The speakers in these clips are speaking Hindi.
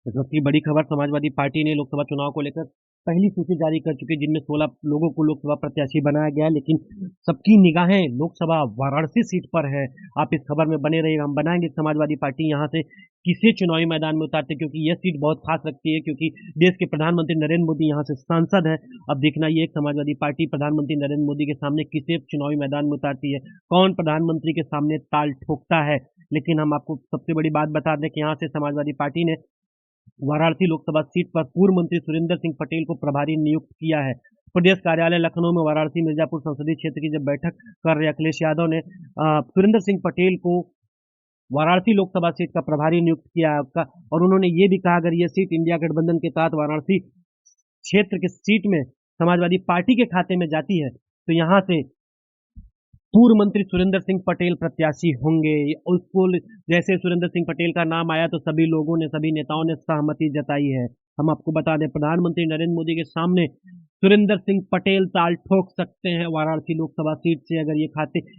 इस वक्त की बड़ी खबर समाजवादी पार्टी ने लोकसभा चुनाव को लेकर पहली सूची जारी कर चुकी है, जिनमें 16 लोगों को लोकसभा प्रत्याशी बनाया गया है। लेकिन सबकी निगाहें लोकसभा वाराणसी सीट पर है। आप इस खबर में बने रहिएगा। हम बनाएंगे समाजवादी पार्टी यहाँ से किसे चुनावी मैदान में उतारते, क्योंकि यह सीट बहुत खास रखती है, क्योंकि देश के प्रधानमंत्री नरेंद्र मोदी यहाँ से सांसद है। अब देखना ये एक समाजवादी पार्टी प्रधानमंत्री नरेंद्र मोदी के सामने किसे चुनावी मैदान में उतारती है, कौन प्रधानमंत्री के सामने ताल ठोकता है। लेकिन हम आपको सबसे बड़ी बात बता दें कि यहाँ से समाजवादी पार्टी ने वाराणसी लोकसभा सीट पर पूर्व मंत्री सुरेंद्र सिंह पटेल को प्रभारी नियुक्त किया है। प्रदेश कार्यालय लखनऊ में वाराणसी मिर्जापुर संसदीय क्षेत्र की जब बैठक कर रहे अखिलेश यादव ने सुरेंद्र सिंह पटेल को वाराणसी लोकसभा सीट का प्रभारी नियुक्त किया है आपका। और उन्होंने ये भी कहा, अगर यह सीट इंडिया गठबंधन के तहत वाराणसी क्षेत्र की सीट में समाजवादी पार्टी के खाते में जाती है तो यहाँ से पूर्व मंत्री सुरेंद्र सिंह पटेल प्रत्याशी होंगे। उसको जैसे सुरेंद्र सिंह पटेल का नाम आया तो सभी लोगों ने, सभी नेताओं ने सहमति जताई है। हम आपको बता दें, प्रधानमंत्री नरेंद्र मोदी के सामने सुरेंद्र सिंह पटेल ताल ठोक सकते हैं वाराणसी लोकसभा सीट से, अगर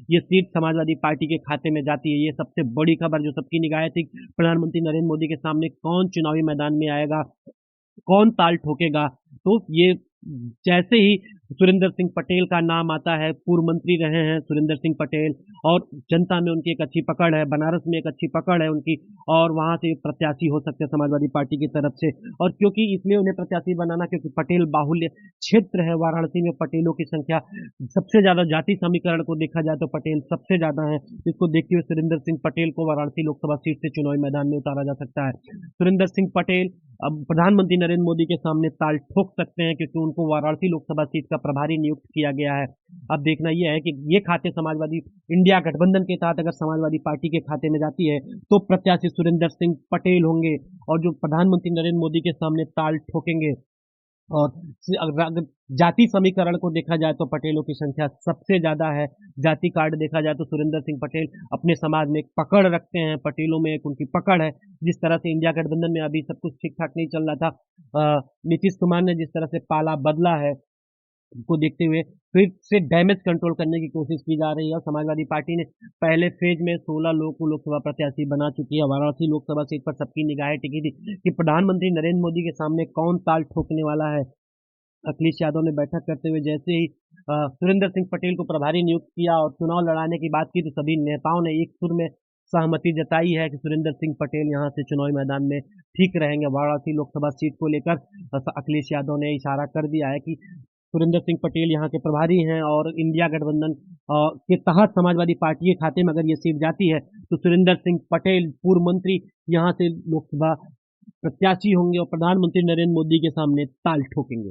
ये सीट समाजवादी पार्टी के खाते में जाती है। ये सबसे बड़ी खबर जो सबकी निगाहें थी, प्रधानमंत्री नरेंद्र मोदी के सामने कौन चुनावी मैदान में आएगा, कौन ताल ठोकेगा। तो ये जैसे ही सुरेंद्र सिंह पटेल का नाम आता है, पूर्व मंत्री रहे हैं सुरेंद्र सिंह पटेल, और जनता में उनकी एक अच्छी पकड़ है, बनारस में एक अच्छी पकड़ है उनकी, और वहां से प्रत्याशी हो सकते हैं समाजवादी पार्टी की तरफ से। और क्योंकि इसलिए उन्हें प्रत्याशी बनाना, क्योंकि पटेल बाहुल्य क्षेत्र है, वाराणसी में पटेलों की संख्या सबसे ज्यादा, जाति समीकरण को देखा जाए तो पटेल सबसे ज्यादा है। इसको देखते हुए सुरेंद्र सिंह पटेल को वाराणसी लोकसभा सीट से चुनावी मैदान में उतारा जा सकता है। सुरेंद्र सिंह पटेल अब प्रधानमंत्री नरेंद्र मोदी के सामने ताल ठोक सकते हैं, क्योंकि उनको वाराणसी लोकसभा सीट का प्रभारी नियुक्त किया गया है। अब देखना यह है कि ये खाते समाजवादी इंडिया गठबंधन के तहत अगर समाजवादी पार्टी के खाते में जाती है तो प्रत्याशी सुरेंद्र सिंह पटेल होंगे, और जो प्रधानमंत्री नरेंद्र मोदी के सामने ताल ठोकेंगे। और अगर जाति समीकरण को देखा जाए तो पटेलों की संख्या सबसे ज्यादा है। जाति कार्ड देखा जाए तो सुरेंद्र सिंह पटेल अपने समाज में एक पकड़ रखते हैं, पटेलों में एक उनकी पकड़ है। जिस तरह से इंडिया गठबंधन में अभी सब कुछ ठीक ठाक नहीं चल रहा था, नीतीश कुमार ने जिस तरह से पाला बदला है, को देखते हुए फिर से डैमेज कंट्रोल करने की कोशिश की जा रही है। और समाजवादी पार्टी ने पहले फेज में 16 लोगों को लोकसभा प्रत्याशी बना चुकी है। वाराणसी लोकसभा सीट पर सबकी निगाहें टिकी थी कि प्रधानमंत्री नरेंद्र मोदी के सामने कौन ताल ठोकने वाला है। अखिलेश यादव ने बैठक करते हुए जैसे ही सुरेंद्र सिंह पटेल को प्रभारी नियुक्त किया और चुनाव लड़ाने की बात की, तो सभी नेताओं ने एक सुर में सहमति जताई है कि सुरेंद्र सिंह पटेल यहाँ से चुनावी मैदान में ठीक रहेंगे। वाराणसी लोकसभा सीट को लेकर अखिलेश यादव ने इशारा कर दिया है कि सुरेंद्र सिंह पटेल यहाँ के प्रभारी हैं, और इंडिया गठबंधन के तहत समाजवादी पार्टी के खाते में अगर ये सीट जाती है तो सुरेंद्र सिंह पटेल पूर्व मंत्री यहाँ से लोकसभा प्रत्याशी होंगे और प्रधानमंत्री नरेंद्र मोदी के सामने ताल ठोकेंगे।